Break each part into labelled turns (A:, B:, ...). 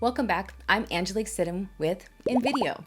A: Welcome back. I'm Angelique Sidham with InVideo.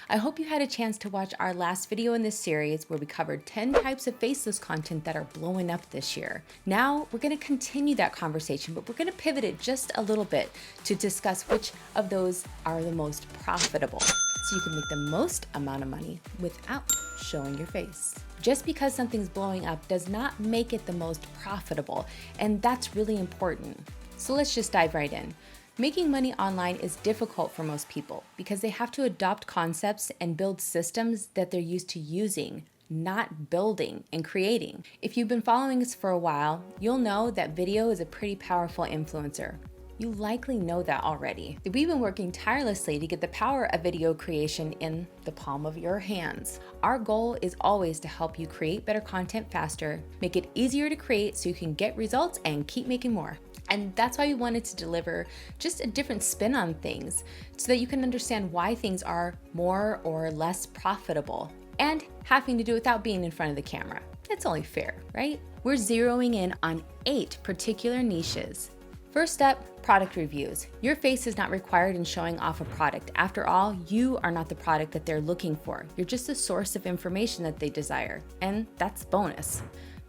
A: I hope you had a chance to watch our last video in this series where we covered 10 types of faceless content that are blowing up this year. Now we're going to continue that conversation, but we're going to pivot it just a little bit to discuss which of those are the most profitable, so you can make the most amount of money without showing your face. Just because something's blowing up does not make it the most profitable, and that's really important. So let's just dive right in. Making money online is difficult for most people because they have to adopt concepts and build systems that they're used to using, not building and creating. If you've been following us for a while, you'll know that video is a pretty powerful influencer. You likely know that already. We've been working tirelessly to get the power of video creation in the palm of your hands. Our goal is always to help you create better content faster, make it easier to create so you can get results and keep making more. And that's why we wanted to deliver just a different spin on things so that you can understand why things are more or less profitable and having to do without being in front of the camera. It's only fair, right? We're zeroing in on 8 particular niches. First up, product reviews. Your face is not required in showing off a product. After all, you are not the product that they're looking for. You're just a source of information that they desire, and that's bonus.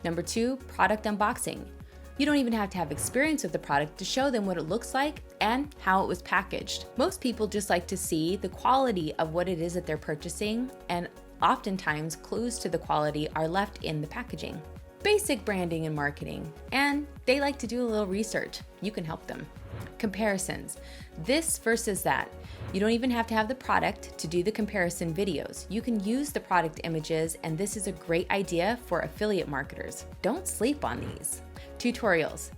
A: Number 2, product unboxing. You don't even have to have experience with the product to show them what it looks like and how it was packaged. Most people just like to see the quality of what it is that they're purchasing, and oftentimes clues to the quality are left in the packaging. Basic branding and marketing, and they like to do a little research. You can help them. Comparisons. This versus that. You don't even have to have the product to do the comparison videos. You can use the product images, and this is a great idea for affiliate marketers. Don't sleep on these. Tutorials.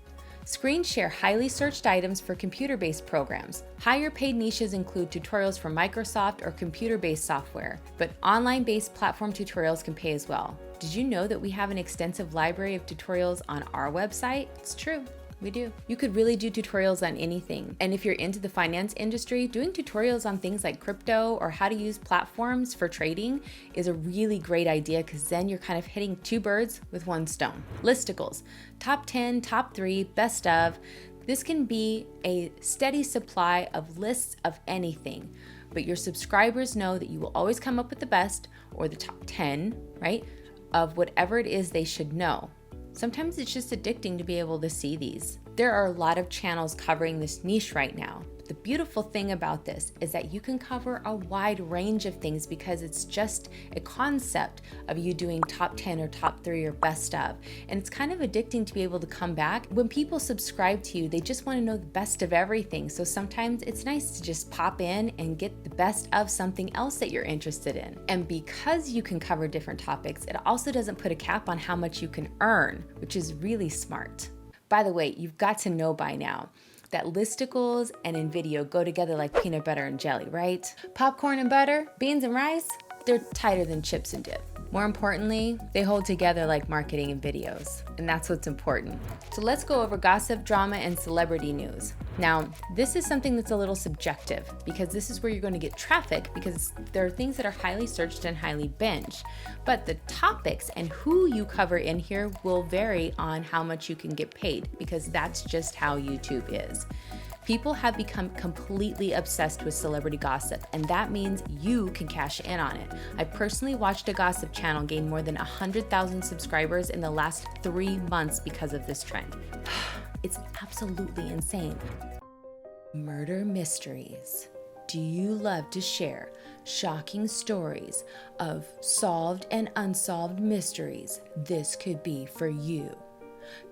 A: Screen share highly searched items for computer-based programs. Higher paid niches include tutorials for Microsoft or computer-based software, but online-based platform tutorials can pay as well. Did you know that we have an extensive library of tutorials on our website? It's true. We do. You could really do tutorials on anything. And if you're into the finance industry, doing tutorials on things like crypto or how to use platforms for trading is a really great idea because then you're kind of hitting 2 birds with 1 stone. Listicles, top 10, top 3, best of. This can be a steady supply of lists of anything, but your subscribers know that you will always come up with the best or the top 10, right, of whatever it is they should know. Sometimes it's just addicting to be able to see these. There are a lot of channels covering this niche right now. The beautiful thing about this is that you can cover a wide range of things because it's just a concept of you doing top 10 or top 3 or best of. And it's kind of addicting to be able to come back. When people subscribe to you, they just want to know the best of everything. So sometimes it's nice to just pop in and get the best of something else that you're interested in. And because you can cover different topics, it also doesn't put a cap on how much you can earn, which is really smart. By the way, you've got to know by now that Listicles and InVideo go together like peanut butter and jelly, right? Popcorn and butter, beans and rice, they're tighter than chips and dip. More importantly, they hold together like marketing and videos, and that's what's important. So let's go over gossip, drama, and celebrity news. Now, this is something that's a little subjective because this is where you're going to get traffic because there are things that are highly searched and highly binged. But the topics and who you cover in here will vary on how much you can get paid because that's just how YouTube is. People have become completely obsessed with celebrity gossip, and that means you can cash in on it. I personally watched a gossip channel gain more than 100,000 subscribers in the last 3 months because of this trend. It's absolutely insane. Murder mysteries. Do you love to share shocking stories of solved and unsolved mysteries? This could be for you.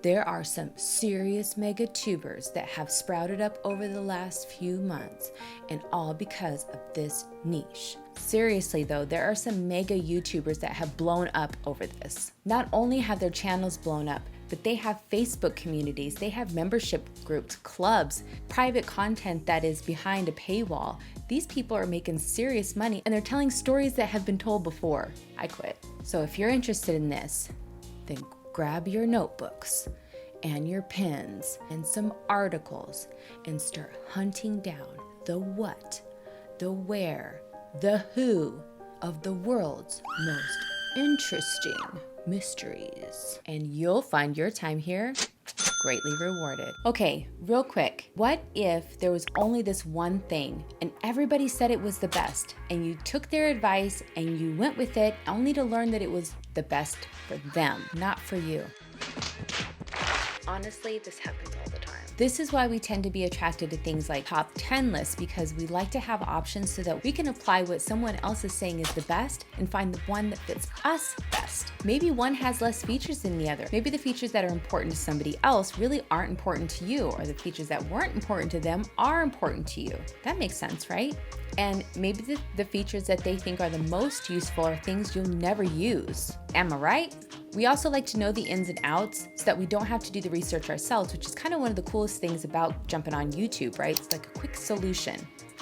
A: There are some serious mega tubers that have sprouted up over the last few months, and all because of this niche. Seriously though, there are some mega YouTubers that have blown up over this. Not only have their channels blown up, but they have Facebook communities, they have membership groups, clubs, private content that is behind a paywall. These people are making serious money and they're telling stories that have been told before. I quit. So if you're interested in this, then grab your notebooks and your pens and some articles and start hunting down the what, the where, the who of the world's most interesting mysteries. And you'll find your time here greatly rewarded. Okay, real quick, what if there was only this one thing and everybody said it was the best and you took their advice and you went with it only to learn that it was the best for them, not for you? Honestly, this happens all the time. This is why we tend to be attracted to things like top 10 lists, because we like to have options so that we can apply what someone else is saying is the best and find the one that fits us best. Maybe one has less features than the other. Maybe the features that are important to somebody else really aren't important to you, or the features that weren't important to them are important to you. That makes sense, right? And maybe the features that they think are the most useful are things you'll never use. Am I right? We also like to know the ins and outs so that we don't have to do the research ourselves, which is kind of one of the coolest things about jumping on YouTube, right? It's like a quick solution.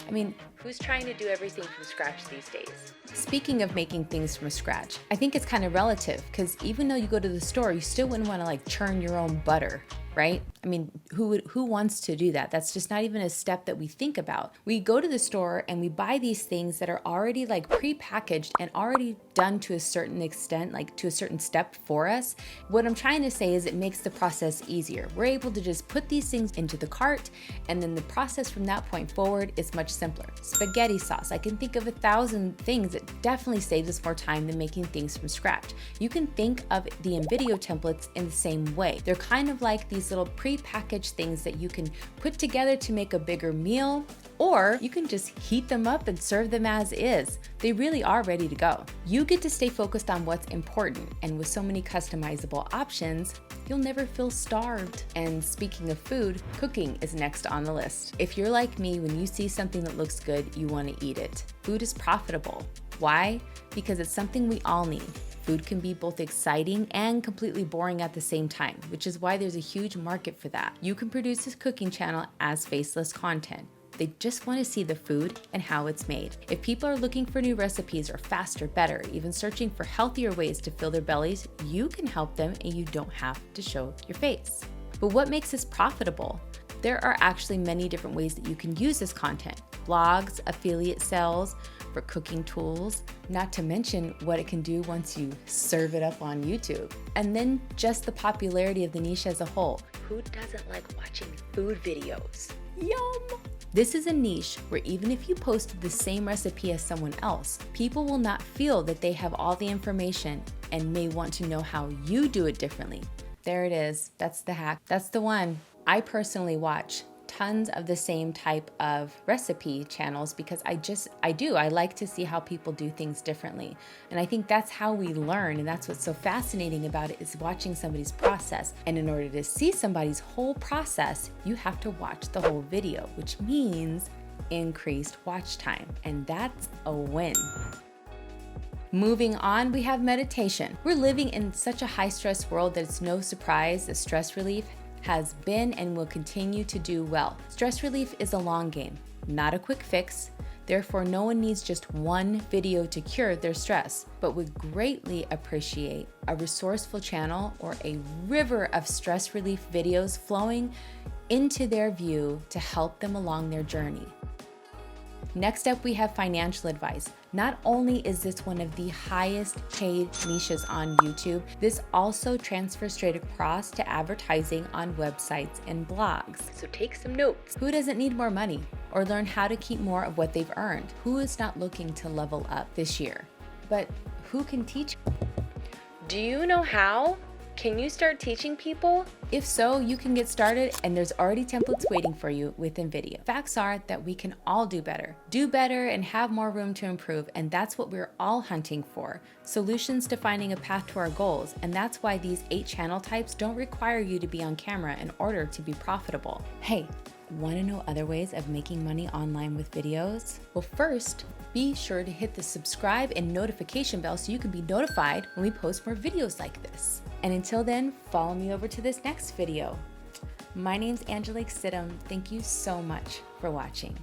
A: I mean, who's trying to do everything from scratch these days? Speaking of making things from scratch, I think it's kind of relative, because even though you go to the store, you still wouldn't want to like churn your own butter, right? I mean, who wants to do that? That's just not even a step that we think about. We go to the store and we buy these things that are already like pre-packaged and already done to a certain extent, like to a certain step for us. What I'm trying to say is it makes the process easier. We're able to just put these things into the cart, and then the process from that point forward is much simpler. Spaghetti sauce. I can think of 1,000 things that definitely saves us more time than making things from scratch. You can think of the InVideo templates in the same way. They're kind of like these little pre-packaged things that you can put together to make a bigger meal, or you can just heat them up and serve them as is. They really are ready to go. You get to stay focused on what's important, and with so many customizable options, you'll never feel starved. And speaking of food, cooking is next on the list. If you're like me, when you see something that looks good, you want to eat it. Food is profitable. Why? Because it's something we all need. Food can be both exciting and completely boring at the same time, which is why there's a huge market for that. You can produce this cooking channel as faceless content. They just want to see the food and how it's made. If people are looking for new recipes or faster, better, even searching for healthier ways to fill their bellies, you can help them and you don't have to show your face. But what makes this profitable? There are actually many different ways that you can use this content. Blogs, affiliate sales, for cooking tools, not to mention what it can do once you serve it up on YouTube. And then just the popularity of the niche as a whole. Who doesn't like watching food videos? Yum! This is a niche where even if you post the same recipe as someone else, people will not feel that they have all the information and may want to know how you do it differently. There it is. That's the hack. That's the one. I personally watch tons of the same type of recipe channels because I like to see how people do things differently. And I think that's how we learn, and that's what's so fascinating about it, is watching somebody's process. And in order to see somebody's whole process, you have to watch the whole video, which means increased watch time, and that's a win. Moving on, we have meditation. We're living in such a high-stress world that it's no surprise that stress relief has been and will continue to do well. Stress relief is a long game, not a quick fix. Therefore, no one needs just one video to cure their stress, but would greatly appreciate a resourceful channel or a river of stress relief videos flowing into their view to help them along their journey. Next up, we have financial advice. Not only is this one of the highest paid niches on YouTube, this also transfers straight across to advertising on websites and blogs. So take some notes. Who doesn't need more money or learn how to keep more of what they've earned? Who is not looking to level up this year? But who can teach? Do you know how? Can you start teaching people? If so, you can get started, and there's already templates waiting for you with InVideo. Facts are that we can all do better and have more room to improve, and that's what we're all hunting for. Solutions to finding a path to our goals, and that's why these 8 channel types don't require you to be on camera in order to be profitable. Hey, want to know other ways of making money online with videos? Well, first, be sure to hit the subscribe and notification bell so you can be notified when we post more videos like this. And until then, follow me over to this next video. My name's Angelique Sidham. Thank you so much for watching.